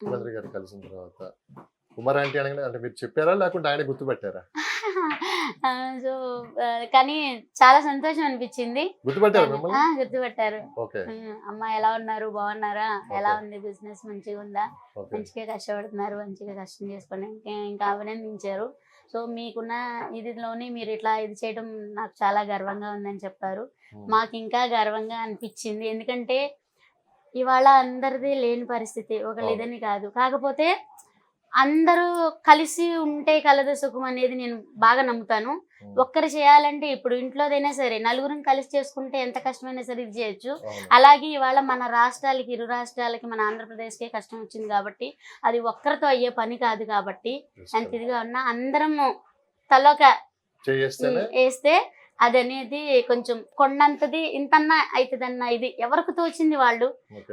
ముఖ్యమంత్రి గారు కలిసిన తర్వాత కుమార్ ఆంటీ అనగానే అంటే మీరు చెప్పారా లేకుంటే ఆయన గుర్తుపెట్టారా? సో కానీ చాలా సంతోషం అనిపించింది. గుర్తుపెట్టారా మిమ్మల్ని? గుర్తుపట్టారు. ఓకే. అమ్మ ఎలా ఉన్నారు, బాగున్నారా, ఎలా ఓకే. ఉంది, బిజినెస్ మంచిగా ఉందా, ఓకే. మంచిగా కష్టపడుతున్నారు, మంచిగా కష్టం చేసుకోండి, ఇంకా అభినందించారు. సో మీకున్న ఇదిలోని మీరు ఇట్లా ఇది చేయడం నాకు చాలా గర్వంగా ఉందని చెప్పారు. మాకు ఇంకా గర్వంగా అనిపించింది. ఎందుకంటే ఇవాళ అందరిది లేని పరిస్థితి, ఒకళ్ళు ఇదని కాదు. కాకపోతే అందరూ కలిసి ఉంటే కలదు సుఖం అనేది నేను బాగా నమ్ముతాను. ఒక్కరు చేయాలంటే ఇప్పుడు ఇంట్లోదైనా సరే నలుగురిని కలిసి చేసుకుంటే ఎంత కష్టమైనా సరే ఇది చేయొచ్చు. అలాగే ఇవాళ మన రాష్ట్రాలకి, ఇరు రాష్ట్రాలకి, మన ఆంధ్రప్రదేశ్కే కష్టం వచ్చింది కాబట్టి అది ఒక్కరితో అయ్యే పని కాదు. కాబట్టి ఎంత ఇదిగా ఉన్నా అందరము తలొక వేస్తే అది అనేది కొంచెం కొండంతది ఇంతన్నా అవుతుందన్న ఇది ఎవరికి తోచింది వాళ్ళు.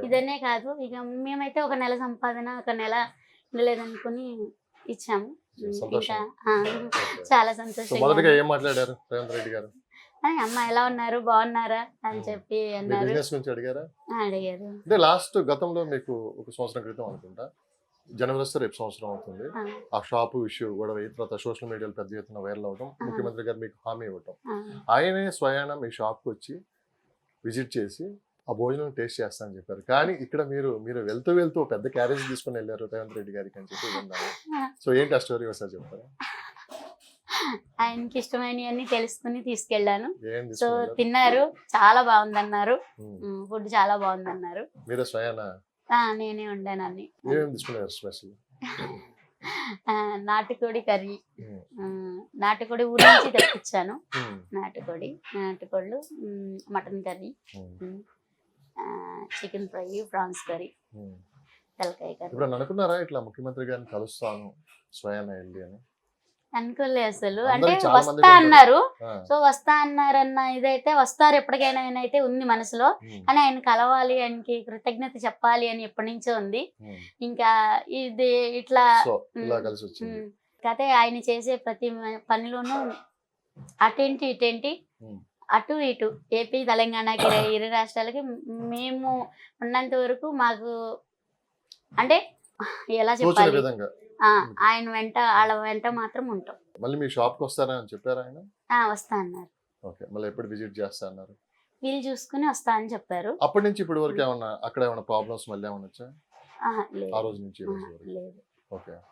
ఇదనే కాదు, ఇక మేమైతే ఒక నెల సంపాదన ఒక నెల లేదనుకుని ఇచ్చాము. ఇంకా చాలా సంతోషంగా. ఏం మాట్లాడారు రేవంత్ రెడ్డి గారు? అమ్మ ఎలా ఉన్నారు, బాగున్నారా అని చెప్పి అన్నారు. అడిగారా? అడిగారు. అంటే లాస్ట్ గతంలో మీకు ఒక సంవత్సరం క్రితం అనుకుంటా, జనవరి వస్తే రేపు సంవత్సరం అవుతుంది, ఆ షాపు ఇష్యూ గొడవ అయిన తర్వాత సోషల్ మీడియాలో పెద్ద ఎత్తున వైరల్ అవడం, ముఖ్యమంత్రి గారు మీకు హామీ ఇవ్వటం, ఆయనే స్వయాన మీ షాప్కి వచ్చి విజిట్ చేసి ఆ భోజనం టేస్ట్ చేస్తా అని చెప్పారు. కానీ ఇక్కడ మీరు వెళ్తూ పెద్ద క్యారేజ్ తీసుకుని వెళ్ళారు రేవంత్ రెడ్డి గారికి అని చెప్పి విన్నాను. సో ఏంటి ఆ స్టోరీ ఒకసారి చెప్తారా? ఆయనకి ఇష్టమైనవన్నీ తెలుసుకుని తీసుకెళ్ళాను. సో తిన్నారు, చాలా బాగుందన్నారు, ఫుడ్ చాలా బాగుందన్నారు. మీరే స్వయానా? నేనే వండాను అన్ని. స్పెషల్ నాటుకోడి కర్రీ, నాటుకోడి ఊరి నుంచి తెప్పించాను. నాటుకోళ్ళు, mutton curry, chicken fry, prawns curry, తలకాయ కర్రీ. ఇప్పుడు అనుకున్నారా ఇట్లా ముఖ్యమంత్రి గారిని కలుస్తాను స్వయానా వెళ్ళి అని? అనుకోలే అసలు. అంటే వస్తా అన్నారు. సో వస్తా అన్నారన్న ఇదైతే వస్తారు ఎప్పటికైనా అయితే ఉంది మనసులో. కానీ ఆయన కలవాలి, ఆయనకి కృతజ్ఞత చెప్పాలి అని ఎప్పటి నుంచో ఉంది. ఇంకా ఇది ఇట్లా కథే ఆయన చేసే ప్రతి పనిలోనూ అటేంటి ఇటేంటి, అటు ఇటు ఏపీ తెలంగాణకి ఇరు రాష్ట్రాలకి మేము ఉన్నంత వరకు మాకు అంటే ఎలా చెప్పాలి, ఆయన వెంట వాళ్ళ వెంట మాత్రం ఉంటాం. మళ్ళీ మీ షాప్ కి వస్తారా అని చెప్పారు ఆయన? వస్తా అన్నారు. ఓకే. మళ్ళీ ఎప్పుడు విజిట్ చేస్తా అన్నారు? వీళ్ళు చూసుకుని వస్తా అని చెప్పారు. అప్పటి నుంచి ఇప్పటి వరకు ఏమన్నా అక్కడ ఏమైనా ప్రాబ్లమ్స్ మళ్ళీ ఏమన్నా వచ్చా? ఆ రోజు నుంచి లేదు. ఓకే.